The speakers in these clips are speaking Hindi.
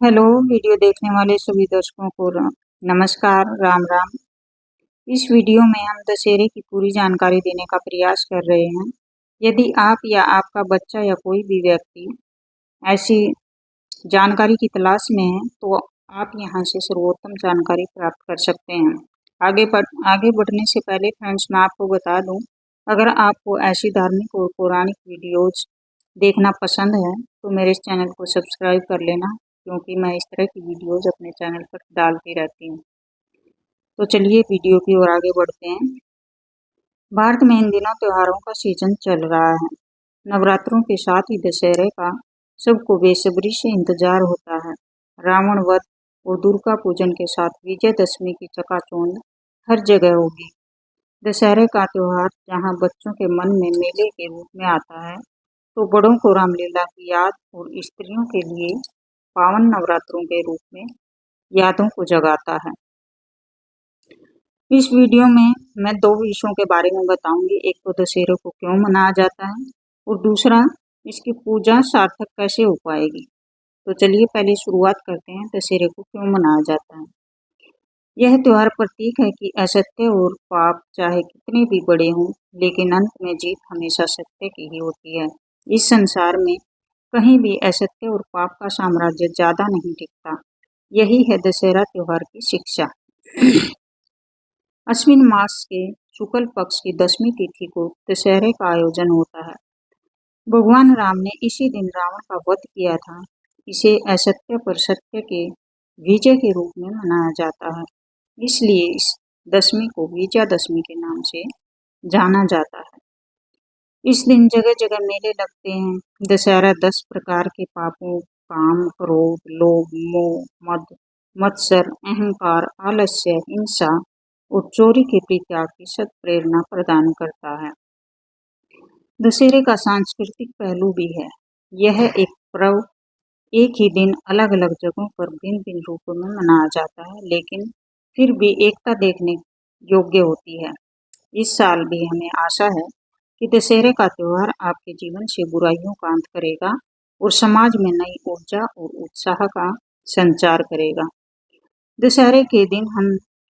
हेलो वीडियो देखने वाले सभी दर्शकों को नमस्कार, राम राम। इस वीडियो में हम दशहरे की पूरी जानकारी देने का प्रयास कर रहे हैं। यदि आप या आपका बच्चा या कोई भी व्यक्ति ऐसी जानकारी की तलाश में है तो आप यहां से सर्वोत्तम जानकारी प्राप्त कर सकते हैं। आगे बढ़ने से पहले फ्रेंड्स मैं आपको बता दूं, अगर आपको ऐसी धार्मिक और पौराणिक वीडियोज देखना पसंद है तो मेरे इस चैनल को सब्सक्राइब कर लेना, क्योंकि मैं इस तरह की वीडियोज अपने चैनल पर डालती रहती हूँ। तो चलिए वीडियो की ओर आगे बढ़ते हैं। भारत में इन दिनों त्योहारों का सीजन चल रहा है। नवरात्रों के साथ ही दशहरे का सबको बेसब्री से इंतजार होता है। रावण वध और दुर्गा पूजन के साथ विजयदशमी की चकाचौंध हर जगह होगी। दशहरे का त्योहार जहाँ बच्चों के मन में मेले के रूप में आता है, तो बड़ों को रामलीला की याद और स्त्रियों के लिए पावन नवरात्रों के रूप में यादों को जगाता है। इस वीडियो में मैं दो विषयों के बारे में बताऊंगी। एक तो दशहरे को क्यों मनाया जाता है और दूसरा इसकी पूजा सार्थक कैसे हो पाएगी। तो चलिए पहले शुरुआत करते हैं, दशहरे को क्यों मनाया जाता है। यह त्योहार प्रतीक है कि असत्य और पाप चाहे कितने भी बड़े हों, लेकिन अंत में जीत हमेशा सत्य की ही होती है। इस संसार में कहीं भी असत्य और पाप का साम्राज्य ज्यादा नहीं टिकता। यही है दशहरा त्योहार की शिक्षा। अश्विन मास के शुक्ल पक्ष की 10वीं तिथि को दशहरे का आयोजन होता है। भगवान राम ने इसी दिन रावण का वध किया था। इसे असत्य पर सत्य के विजय के रूप में मनाया जाता है। इसलिए इस दशमी को विजयादशमी के नाम से जाना जाता है। इस दिन जगह जगह मेले लगते हैं। दशहरा 10 प्रकार के पापों, काम, क्रोध, लोभ, मोह, मद, मत्सर, अहंकार, आलस्य, हिंसा और चोरी के परित्याग की सत प्रेरणा प्रदान करता है। दशहरे का सांस्कृतिक पहलू भी है। यह एक पर्व एक ही दिन अलग अलग जगहों पर भिन्न भिन्न रूपों में मनाया जाता है, लेकिन फिर भी एकता देखने योग्य होती है। इस साल भी हमें आशा है कि दशहरे का त्योहार आपके जीवन से बुराइयों का अंत करेगा और समाज में नई ऊर्जा और उत्साह का संचार करेगा। दशहरे के दिन हम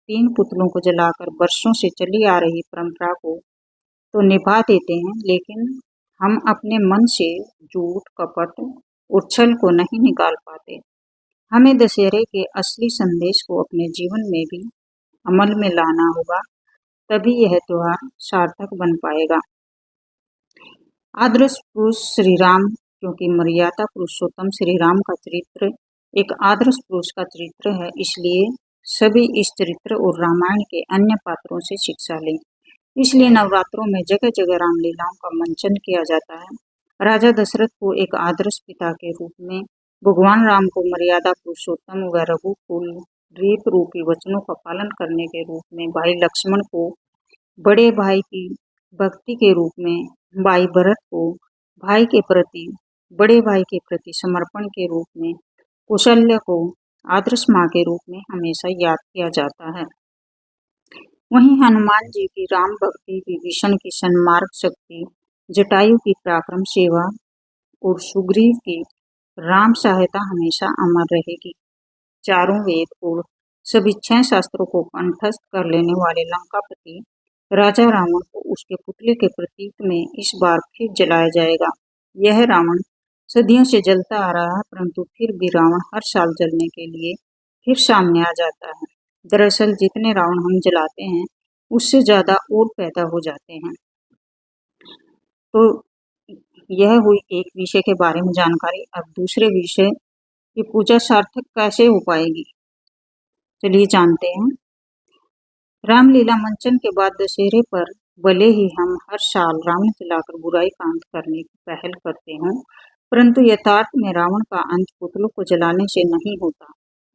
3 पुतलों को जलाकर वर्षों से चली आ रही परंपरा को तो निभा देते हैं, लेकिन हम अपने मन से झूठ, कपट और छल को नहीं निकाल पाते। हमें दशहरे के असली संदेश को अपने जीवन में भी अमल में लाना होगा, तभी यह त्योहार सार्थक बन पाएगा। आदर्श पुरुष श्री राम, क्योंकि मर्यादा पुरुषोत्तम श्री राम का चरित्र एक आदर्श पुरुष का चरित्र है, इसलिए सभी इस चरित्र और रामायण के अन्य पात्रों से शिक्षा लें। इसलिए नवरात्रों में जगह जगह रामलीलाओं का मंचन किया जाता है। राजा दशरथ को एक आदर्श पिता के रूप में, भगवान राम को मर्यादा पुरुषोत्तम व रघुकुल रीत रूपी वचनों का पालन करने के रूप में, भाई लक्ष्मण को बड़े भाई की भक्ति के रूप में, भाई भरत को भाई के प्रति, बड़े भाई के प्रति समर्पण के रूप में, कौशल्या को आदर्श माँ के रूप में हमेशा याद किया जाता है। वहीं हनुमान जी की राम भक्ति, विभीषण की सन्मार्ग शक्ति, जटायु की पराक्रम सेवा और सुग्रीव की राम सहायता हमेशा अमर रहेगी। चारों वेद और सभी 6 शास्त्रों को कंठस्थ कर लेने वाले लंकापति राजा रावण को उसके पुतले के प्रतीक में इस बार फिर जलाया जाएगा। यह रावण सदियों से जलता आ रहा है, परंतु फिर भी रावण हर साल जलने के लिए फिर सामने आ जाता है। दरअसल जितने रावण हम जलाते हैं उससे ज्यादा और पैदा हो जाते हैं। तो यह हुई एक विषय के बारे में जानकारी। अब दूसरे विषय की पूजा सार्थक कैसे हो पाएगी, चलिए जानते हैं। रामलीला मंचन के बाद दशहरे पर भले ही हम हर साल रावण जलाकर बुराई का अंत करने की पहल करते हैं, परंतु यथार्थ में रावण का अंत पुतलों को जलाने से नहीं होता।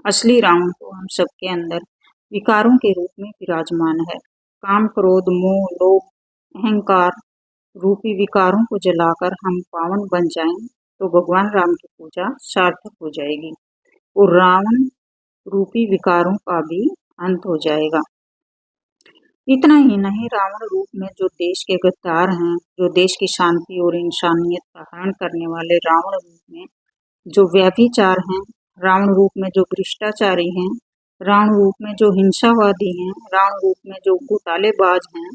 असली रावण तो हम सबके अंदर विकारों के रूप में विराजमान है। काम, क्रोध, मोह, लोभ, अहंकार रूपी विकारों को जलाकर हम पावन बन जाएं तो भगवान राम की पूजा सार्थक हो जाएगी और रावण रूपी विकारों का भी अंत हो जाएगा। इतना ही नहीं, रावण रूप में जो देश के गद्दार हैं, जो देश की शांति और इंसानियत का हनन करने वाले रावण रूप में जो व्यभिचार हैं, रावण रूप में जो भ्रष्टाचारी हैं, रावण रूप में जो हिंसावादी हैं, रावण रूप में जो घोटालेबाज हैं,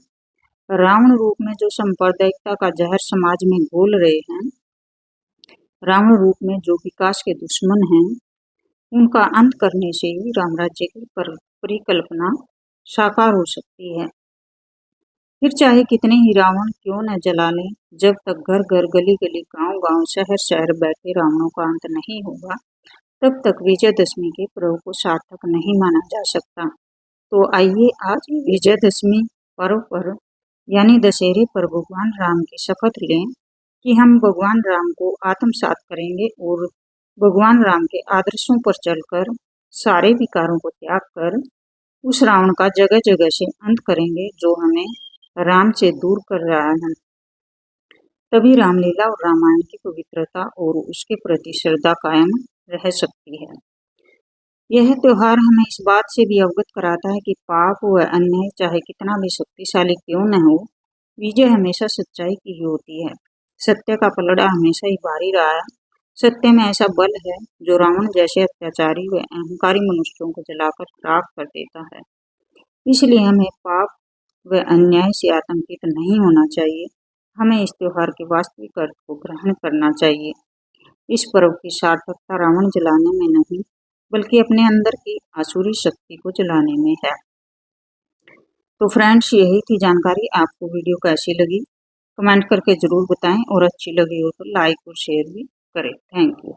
रावण रूप में जो सांप्रदायिकता का जहर समाज में घोल रहे हैं, रावण रूप में जो विकास के दुश्मन हैं, उनका अंत करने से ही राम राज्य की परिकल्पना साकार हो सकती है। फिर चाहे कितने ही रावण क्यों न जला लें, जब तक घर घर गली गली गांव गांव शहर शहर बैठे रावणों का अंत नहीं होगा, तब तक विजयदशमी के पर्व को सार्थक नहीं माना जा सकता। तो आइए आज विजयदशमी पर्व पर यानी दशहरे पर भगवान राम की शपथ लें कि हम भगवान राम को आत्मसात करेंगे और भगवान राम के आदर्शों पर चलकर सारे विकारों को त्याग कर उस रावण का जगह जगह से अंत करेंगे जो हमें राम से दूर कर रहा है। तभी रामलीला और रामायण की पवित्रता और उसके प्रति श्रद्धा कायम रह सकती है। यह त्योहार हमें इस बात से भी अवगत कराता है कि पाप व अन्याय चाहे कितना भी शक्तिशाली क्यों न हो, विजय हमेशा सच्चाई की ही होती है। सत्य का पलड़ा हमेशा ही भारी रहा है। सत्य में ऐसा बल है जो रावण जैसे अत्याचारी व अहंकारी मनुष्यों को जलाकर राख कर देता है। इसलिए हमें पाप व अन्याय से आतंकित नहीं होना चाहिए। हमें इस त्योहार के वास्तविक अर्थ को ग्रहण करना चाहिए। इस पर्व की सार्थकता रावण जलाने में नहीं, बल्कि अपने अंदर की आसुरी शक्ति को जलाने में है। तो फ्रेंड्स, यही थी जानकारी। आपको वीडियो कैसी लगी कमेंट करके ज़रूर बताएं और अच्छी लगी हो तो लाइक और शेयर भी करें। Thank you.